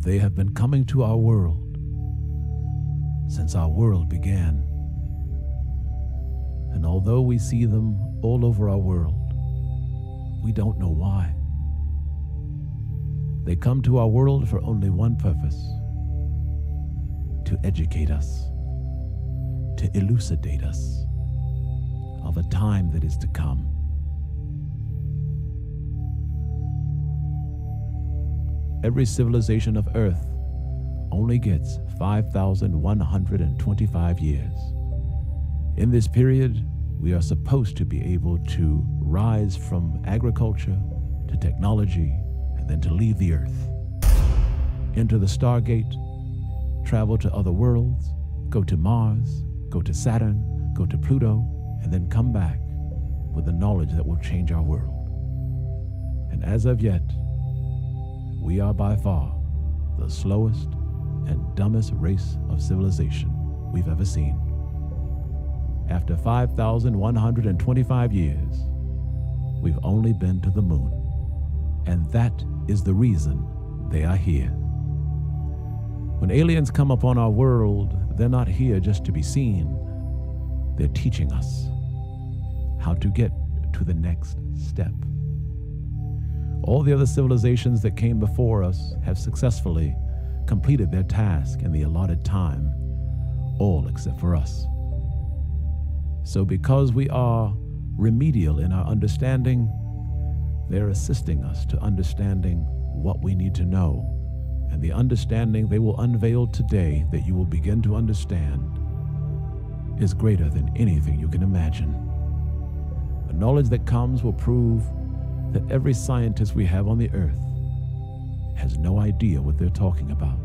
They have been coming to our world since our world began. And although we see them all over our world, we don't know why. They come to our world for only one purpose: to educate us, to elucidate us of a time that is to come. Every civilization of Earth only gets 5,125 years. In this period, we are supposed to be able to rise from agriculture to technology and then to leave the Earth, enter the Stargate, travel to other worlds, go to Mars, go to Saturn, go to Pluto, and then come back with the knowledge that will change our world. And as of yet, we are by far the slowest and dumbest race of civilization we've ever seen. After 5,125 years, we've only been to the moon. And that is the reason they are here. When aliens come upon our world, they're not here just to be seen. They're teaching us how to get to the next step. All the other civilizations that came before us have successfully completed their task in the allotted time, all except for us. So because we are remedial in our understanding, they're assisting us to understanding what we need to know. And the understanding they will unveil today that you will begin to understand is greater than anything you can imagine. The knowledge that comes will prove that every scientist we have on the earth has no idea what they're talking about.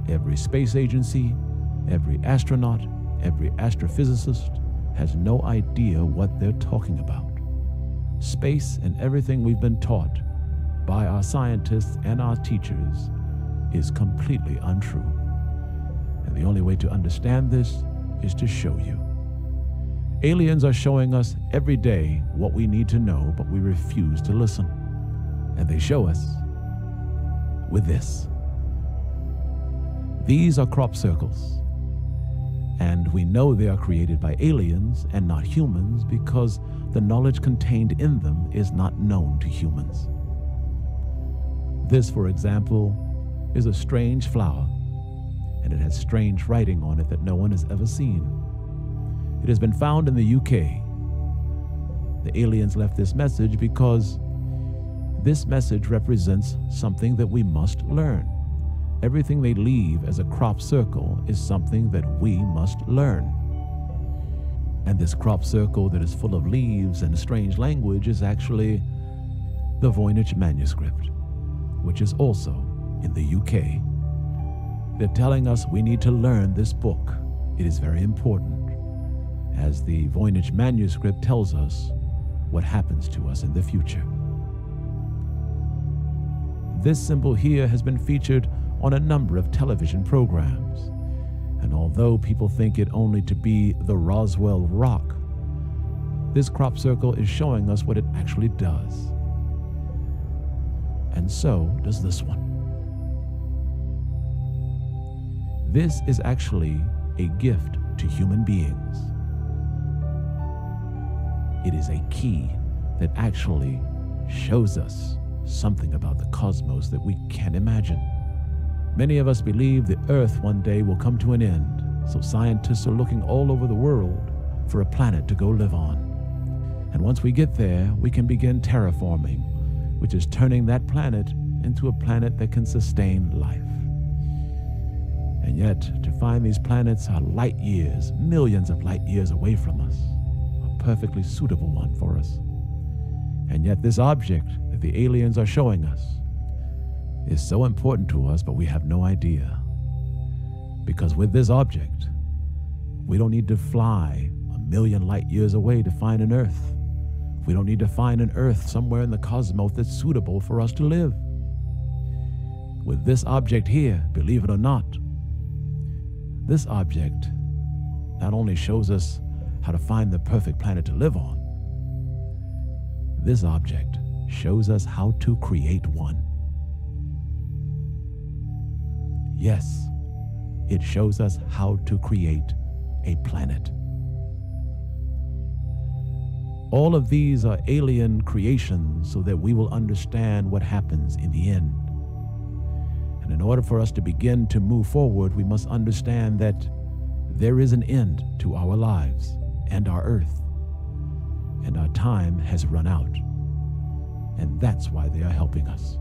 Every space agency, every astronaut, every astrophysicist has no idea what they're talking about. Space and everything we've been taught by our scientists and our teachers is completely untrue. And the only way to understand this is to show you. Aliens are showing us every day what we need to know, but we refuse to listen. And they show us with this. These are crop circles. And we know they are created by aliens and not humans because the knowledge contained in them is not known to humans. This, for example, is a strange flower, and it has strange writing on it that no one has ever seen. It has been found in the UK. The aliens left this message because this message represents something that we must learn. Everything they leave as a crop circle is something that we must learn. And this crop circle that is full of leaves and strange language is actually the Voynich manuscript, which is also in the UK. They're telling us we need to learn this book. It is very important, as the Voynich manuscript tells us what happens to us in the future. This symbol here has been featured on a number of television programs, and although people think it only to be the Roswell rock, this crop circle is showing us what it actually does. And so does this one. This is actually a gift to human beings. It is a key that actually shows us something about the cosmos that we can't imagine. Many of us believe the Earth one day will come to an end, so scientists are looking all over the world for a planet to go live on. And once we get there, we can begin terraforming, which is turning that planet into a planet that can sustain life. And yet, to find these planets are light years, millions of light years away from us, a perfectly suitable one for us. And yet this object that the aliens are showing us is so important to us, but we have no idea. Because with this object, we don't need to fly a million light years away to find an Earth. We don't need to find an Earth somewhere in the cosmos that's suitable for us to live. With this object here, believe it or not, this object not only shows us how to find the perfect planet to live on, this object shows us how to create one. Yes, it shows us how to create a planet. All of these are alien creations so that we will understand what happens in the end. And in order for us to begin to move forward, we must understand that there is an end to our lives and our earth, and our time has run out. And that's why they are helping us.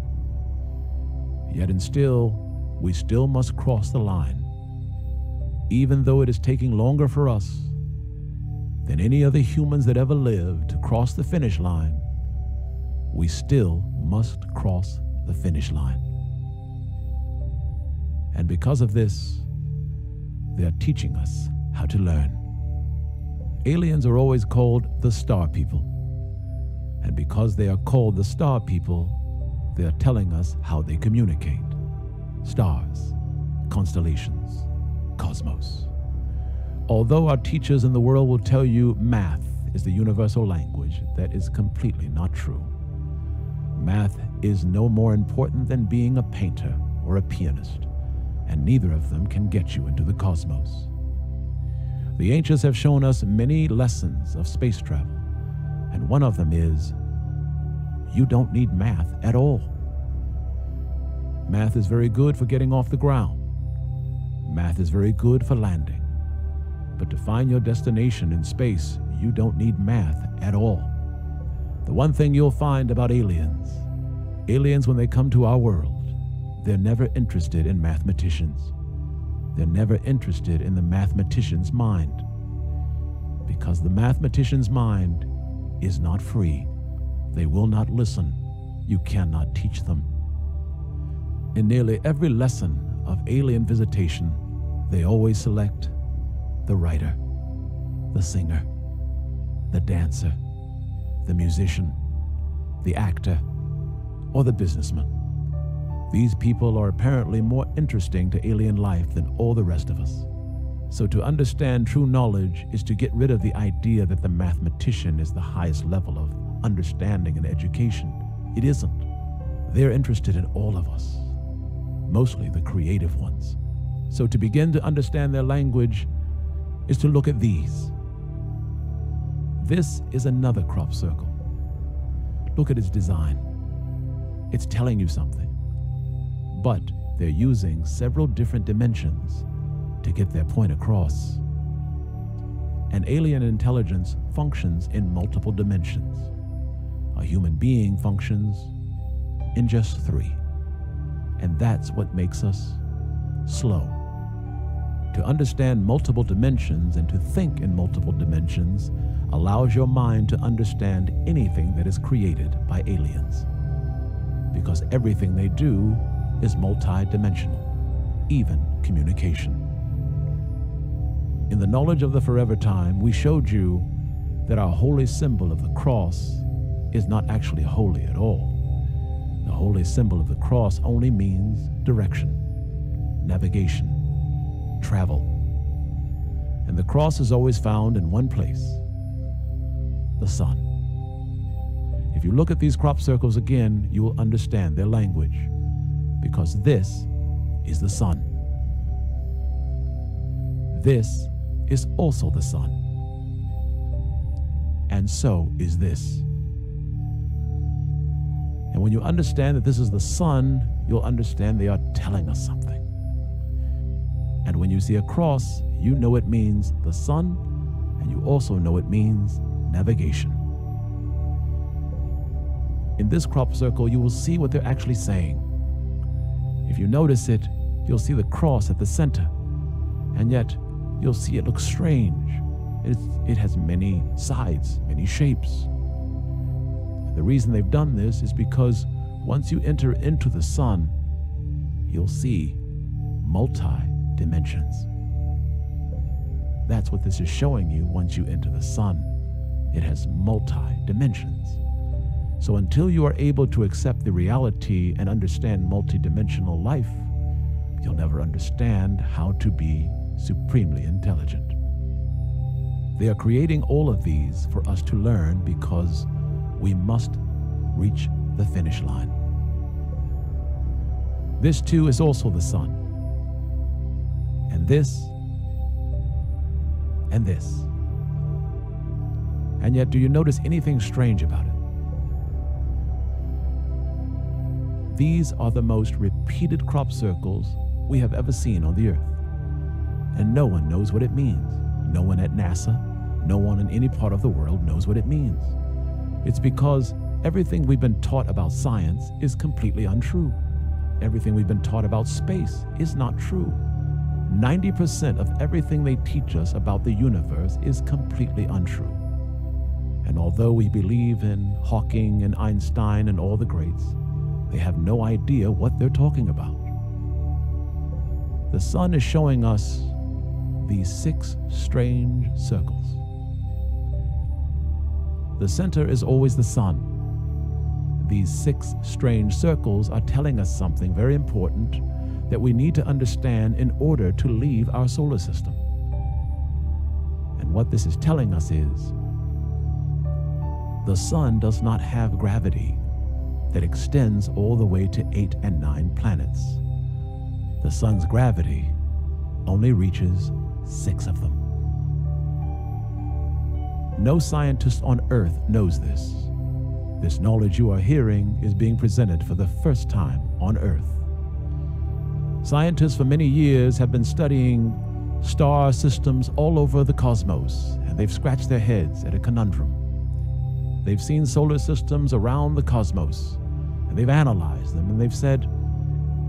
Yet and still, we still must cross the line. Even though it is taking longer for us than any other humans that ever lived to cross the finish line, we still must cross the finish line. And because of this, they are teaching us how to learn. Aliens are always called the Star People. And because they are called the Star People, they are telling us how they communicate. Stars, constellations, cosmos. Although our teachers in the world will tell you math is the universal language, that is completely not true. Math is no more important than being a painter or a pianist, and neither of them can get you into the cosmos. The ancients have shown us many lessons of space travel, and one of them is you don't need math at all. Math is very good for getting off the ground. Math is very good for landing. But to find your destination in space, you don't need math at all. The one thing you'll find about aliens when they come to our world, they're never interested in mathematicians. They're never interested in the mathematician's mind, because the mathematician's mind is not free. They will not listen. You cannot teach them. In nearly every lesson of alien visitation, they always select the writer, the singer, the dancer, the musician, the actor, or the businessman. These people are apparently more interesting to alien life than all the rest of us. So to understand true knowledge is to get rid of the idea that the mathematician is the highest level of understanding and education. It isn't. They're interested in all of us, mostly the creative ones. So to begin to understand their language is to look at these. This is another crop circle. Look at its design. It's telling you something. But they're using several different dimensions to get their point across. An alien intelligence functions in multiple dimensions. A human being functions in just 3. And that's what makes us slow. To understand multiple dimensions and to think in multiple dimensions allows your mind to understand anything that is created by aliens. Because everything they do is multi-dimensional, even communication. In the knowledge of the forever time, we showed you that our holy symbol of the cross is not actually holy at all. The holy symbol of the cross only means direction, navigation, travel. And the cross is always found in one place, the sun. If you look at these crop circles again, you will understand their language, because this is the sun. This is also the sun. And so is this. And when you understand that this is the sun, you'll understand they are telling us something. And when you see a cross, you know it means the sun, and you also know it means navigation. In this crop circle, you will see what they're actually saying. If you notice it, you'll see the cross at the center, and yet you'll see it looks strange. It has many sides, many shapes. The reason they've done this is because once you enter into the sun, you'll see multi-dimensions. That's what this is showing you. Once you enter the sun, it has multi-dimensions. So until you are able to accept the reality and understand multi-dimensional life, you'll never understand how to be supremely intelligent. They are creating all of these for us to learn because we must reach the finish line. This too is also the sun. and this, and this. And yet, do you notice anything strange about it? These are the most repeated crop circles we have ever seen on the earth. And no one knows what it means. No one at NASA, no one in any part of the world knows what it means. It's because everything we've been taught about science is completely untrue. Everything we've been taught about space is not true. 90% of everything they teach us about the universe is completely untrue. And although we believe in Hawking and Einstein and all the greats, they have no idea what they're talking about. The sun is showing us these 6 strange circles. The center is always the sun. These 6 strange circles are telling us something very important that we need to understand in order to leave our solar system. And what this is telling us is, the sun does not have gravity that extends all the way to 8 and 9 planets. The sun's gravity only reaches 6 of them. No scientist on Earth knows this. This knowledge you are hearing is being presented for the first time on Earth. Scientists for many years have been studying star systems all over the cosmos, and they've scratched their heads at a conundrum. They've seen solar systems around the cosmos, and they've analyzed them, and they've said,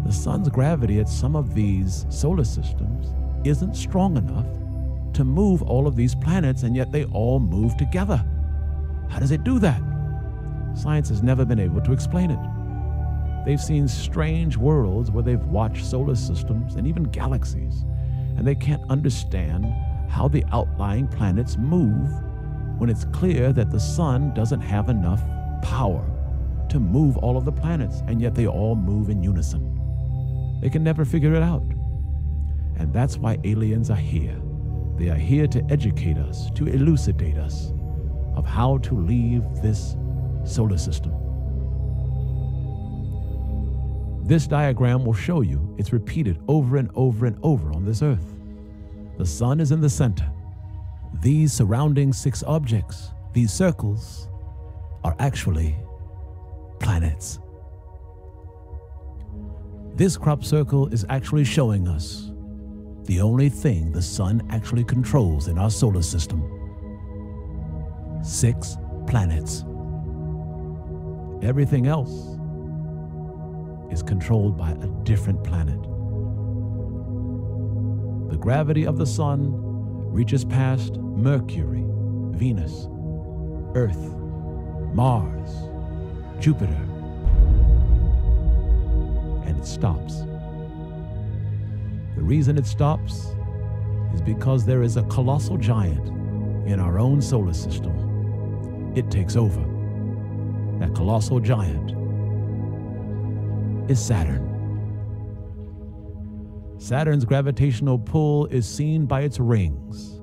the sun's gravity at some of these solar systems isn't strong enough to move all of these planets, and yet they all move together. How does it do that? Science has never been able to explain it. They've seen strange worlds where they've watched solar systems and even galaxies, and they can't understand how the outlying planets move when it's clear that the sun doesn't have enough power to move all of the planets, and yet they all move in unison. They can never figure it out. And that's why aliens are here. They are here to educate us, to elucidate us of how to leave this solar system. This diagram will show you it's repeated over and over and over on this earth. The sun is in the center. These surrounding 6 objects, these circles, are actually planets. This crop circle is actually showing us the only thing the sun actually controls in our solar system. 6 planets. Everything else is controlled by a different planet. The gravity of the sun reaches past Mercury, Venus, Earth, Mars, Jupiter, and it stops. The reason it stops is because there is a colossal giant in our own solar system. It takes over. That colossal giant is Saturn. Saturn's gravitational pull is seen by its rings.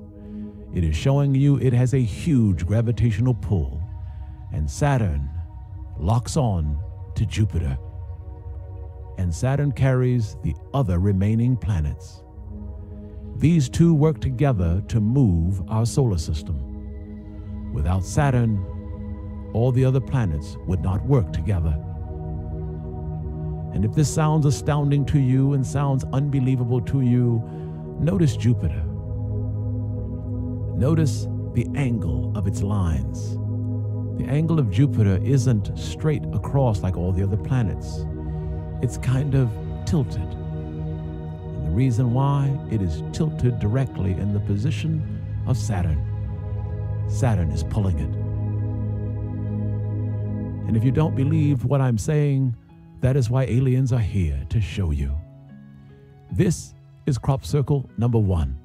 It is showing you it has a huge gravitational pull, and Saturn locks on to Jupiter. And Saturn carries the other remaining planets. These 2 work together to move our solar system. Without Saturn, all the other planets would not work together. And if this sounds astounding to you and sounds unbelievable to you, notice Jupiter. Notice the angle of its lines. The angle of Jupiter isn't straight across like all the other planets. It's kind of tilted. And the reason why, it is tilted directly in the position of Saturn. Saturn is pulling it. And if you don't believe what I'm saying, that is why aliens are here to show you. This is crop circle number 1.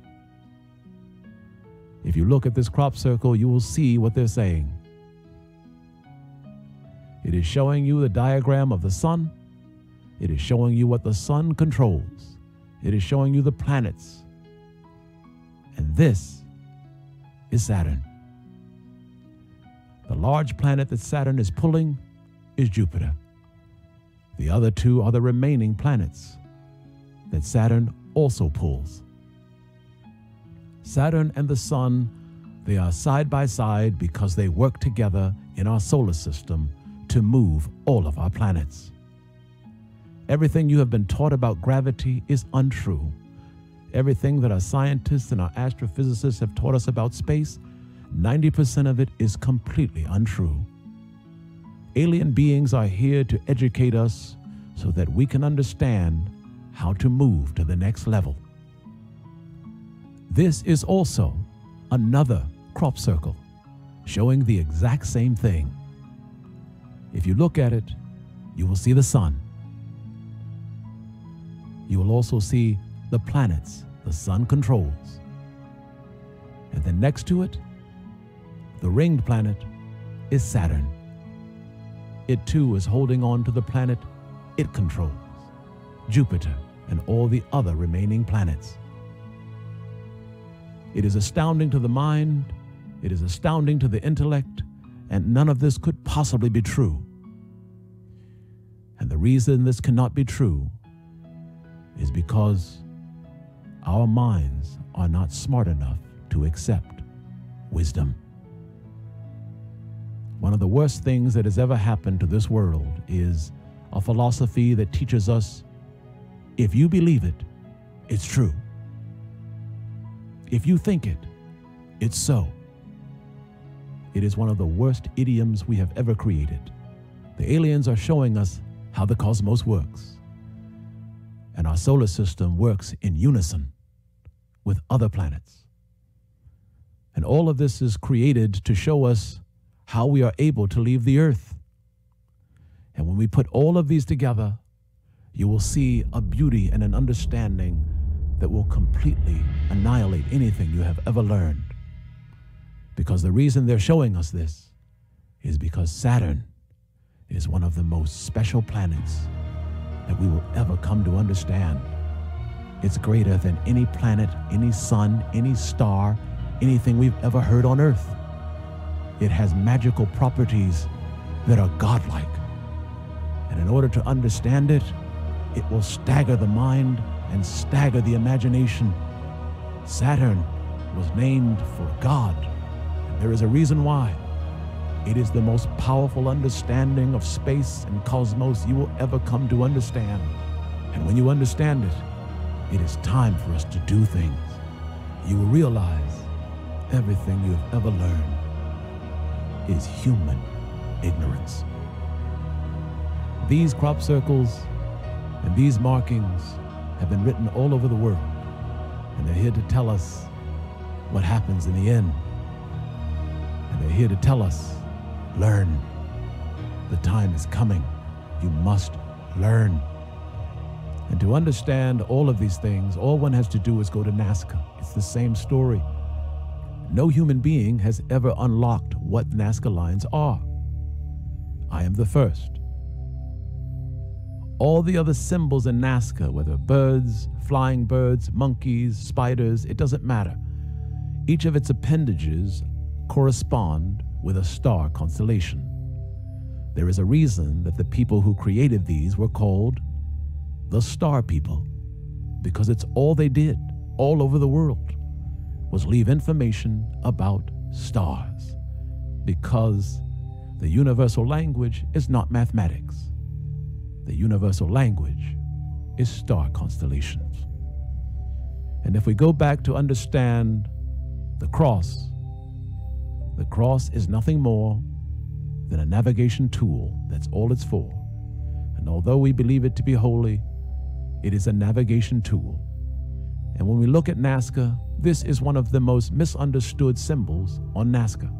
If you look at this crop circle, you will see what they're saying. It is showing you the diagram of the sun. It is showing you what the sun controls. It is showing you the planets. And this is Saturn. The large planet that Saturn is pulling is Jupiter. The other 2 are the remaining planets that Saturn also pulls. Saturn and the Sun, they are side by side because they work together in our solar system to move all of our planets. Everything you have been taught about gravity is untrue. Everything that our scientists and our astrophysicists have taught us about space, 90% of it is completely untrue. Alien beings are here to educate us so that we can understand how to move to the next level. This is also another crop circle showing the exact same thing. If you look at it, you will see the sun. You will also see the planets the sun controls. And then next to it, the ringed planet is Saturn. It too is holding on to the planet it controls, Jupiter and all the other remaining planets. It is astounding to the mind, it is astounding to the intellect, and none of this could possibly be true. And the reason this cannot be true is because our minds are not smart enough to accept wisdom. One of the worst things that has ever happened to this world is a philosophy that teaches us, if you believe it, it's true. If you think it, it's so. It is one of the worst idioms we have ever created. The aliens are showing us how the cosmos works. And our solar system works in unison with other planets. And all of this is created to show us how we are able to leave the earth. And when we put all of these together, you will see a beauty and an understanding that will completely annihilate anything you have ever learned. Because the reason they're showing us this is because Saturn is one of the most special planets that we will ever come to understand. It's greater than any planet, any sun, any star, anything we've ever heard on Earth. It has magical properties that are godlike. And in order to understand it, it will stagger the mind and stagger the imagination. Saturn was named for God, and there is a reason why. It is the most powerful understanding of space and cosmos you will ever come to understand. And when you understand it, it is time for us to do things. You will realize everything you have ever learned is human ignorance. These crop circles and these markings have been written all over the world, and they're here to tell us what happens in the end. And they're here to tell us, learn. The time is coming. You must learn. And to understand all of these things, all one has to do is go to Nazca. It's the same story. No human being has ever unlocked what Nazca lines are. I am the first. All the other symbols in Nazca, whether birds, flying birds, monkeys, spiders, it doesn't matter. Each of its appendages correspond with a star constellation. There is a reason that the people who created these were called the Star People, because it's all they did all over the world was leave information about stars, because the universal language is not mathematics. The universal language is star constellations. And if we go back to understand the cross is nothing more than a navigation tool. That's all it's for. And although we believe it to be holy, it is a navigation tool. And when we look at Nazca, this is one of the most misunderstood symbols on Nazca.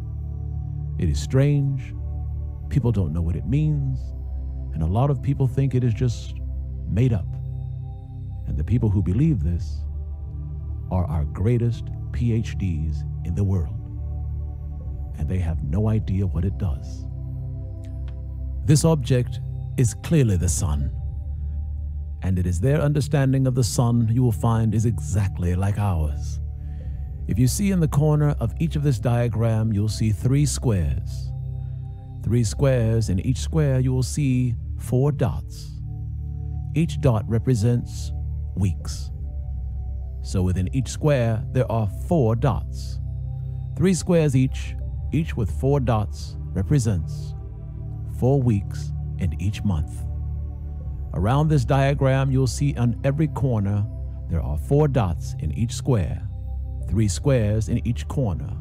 It is strange. People don't know what it means. And a lot of people think it is just made up. And the people who believe this are our greatest PhDs in the world. And they have no idea what it does. This object is clearly the sun. And it is their understanding of the sun you will find is exactly like ours. If you see in the corner of each of this diagram, you'll see 3 squares. 3 squares, and each square you will see 4 dots. Each dot represents weeks. So within each square, there are 4 dots. 3 squares each with 4 dots, represents 4 weeks in each month. Around this diagram, you'll see on every corner, there are 4 dots in each square, 3 squares in each corner,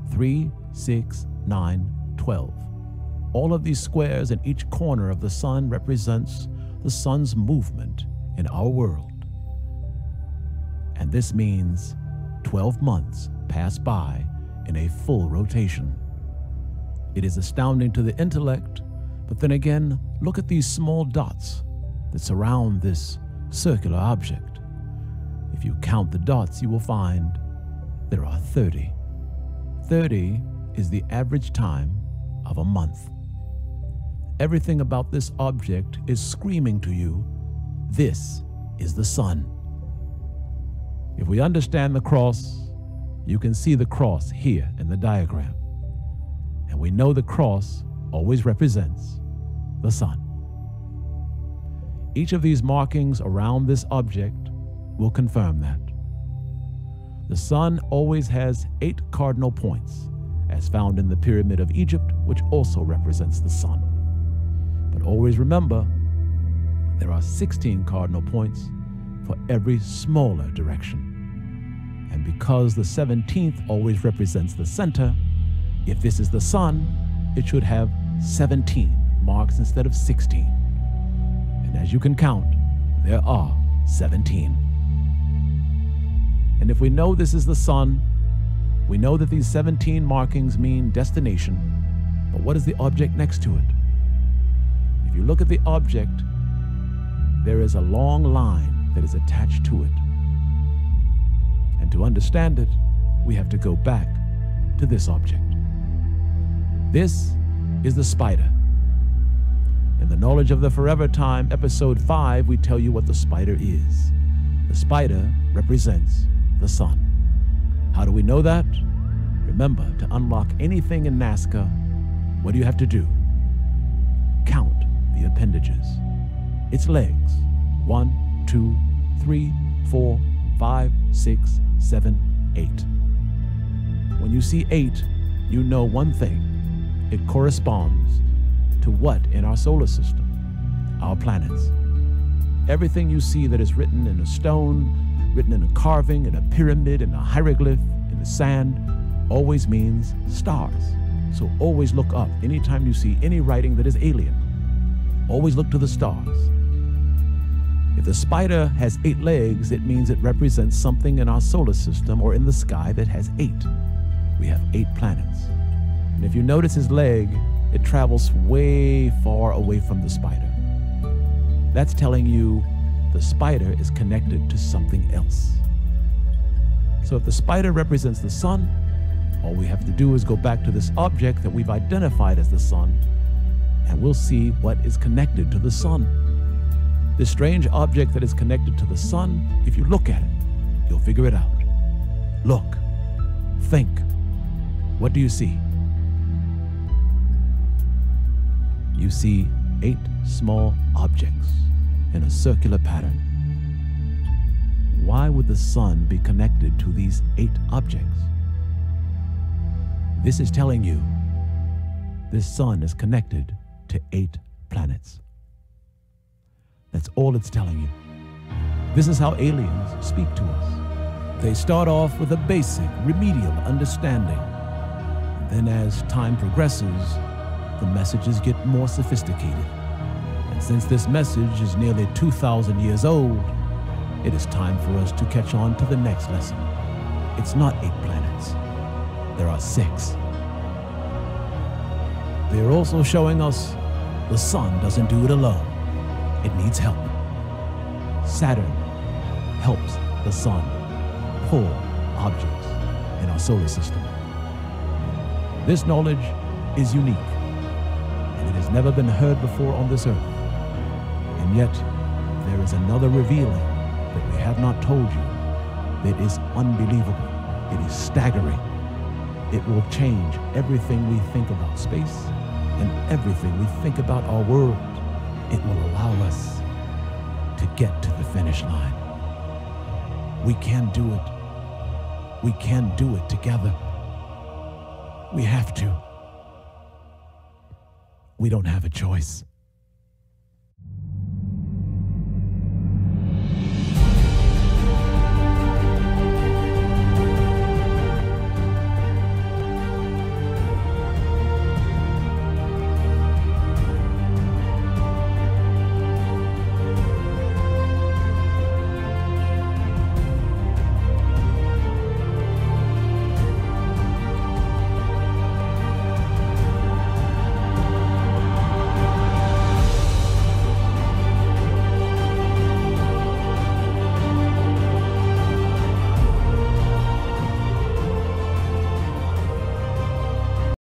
3, 6, 9, 12. All of these squares in each corner of the sun represents the sun's movement in our world. And this means 12 months pass by in a full rotation. It is astounding to the intellect, but then again, look at these small dots that surround this circular object. If you count the dots, you will find there are 30. 30 is the average time of a month. Everything about this object is screaming to you, this is the sun. If we understand the cross, you can see the cross here in the diagram. And we know the cross always represents the sun. Each of these markings around this object will confirm that. The sun always has 8 cardinal points, as found in the Pyramid of Egypt, which also represents the sun. But always remember, there are 16 cardinal points for every smaller direction. And because the 17th always represents the center, if this is the sun, it should have 17 marks instead of 16. And as you can count, there are 17. And if we know this is the sun, we know that these 17 markings mean destination, but what is the object next to it? If you look at the object, there is a long line that is attached to it. And to understand it, we have to go back to this object. This is the spider. In the Knowledge of the Forever Time, episode 5, we tell you what the spider is. The spider represents the sun. How do we know that? Remember, to unlock anything in Nazca, what do you have to do? Count the appendages. Its legs. 1, 2, 3, 4, 5, 6, 7, 8. When you see 8, you know one thing. It corresponds to what in our solar system? Our planets. Everything you see that is written in a stone, written in a carving, in a pyramid, in a hieroglyph, in the sand, always means stars. So always look up anytime you see any writing that is alien. Always look to the stars. If the spider has 8 legs, it means it represents something in our solar system or in the sky that has 8. We have 8 planets. And if you notice his leg, it travels way far away from the spider. That's telling you the spider is connected to something else. So if the spider represents the sun, all we have to do is go back to this object that we've identified as the sun, and we'll see what is connected to the sun. This strange object that is connected to the sun, if you look at it, you'll figure it out. Look, think. What do you see? You see 8 small objects in a circular pattern. Why would the sun be connected to these 8 objects? This is telling you this sun is connected to 8 planets. That's all it's telling you. This is how aliens speak to us. They start off with a basic, remedial understanding. And then as time progresses, the messages get more sophisticated. And since this message is nearly 2,000 years old, it is time for us to catch on to the next lesson. It's not 8 planets. There are 6. They are also showing us the sun doesn't do it alone. It needs help. Saturn helps the sun pull objects in our solar system. This knowledge is unique, and it has never been heard before on this earth. And yet, there is another revealing that we have not told you that is unbelievable. It is staggering. It will change everything we think about space and everything we think about our world. It will allow us to get to the finish line. We can do it. We can do it together. We have to. We don't have a choice.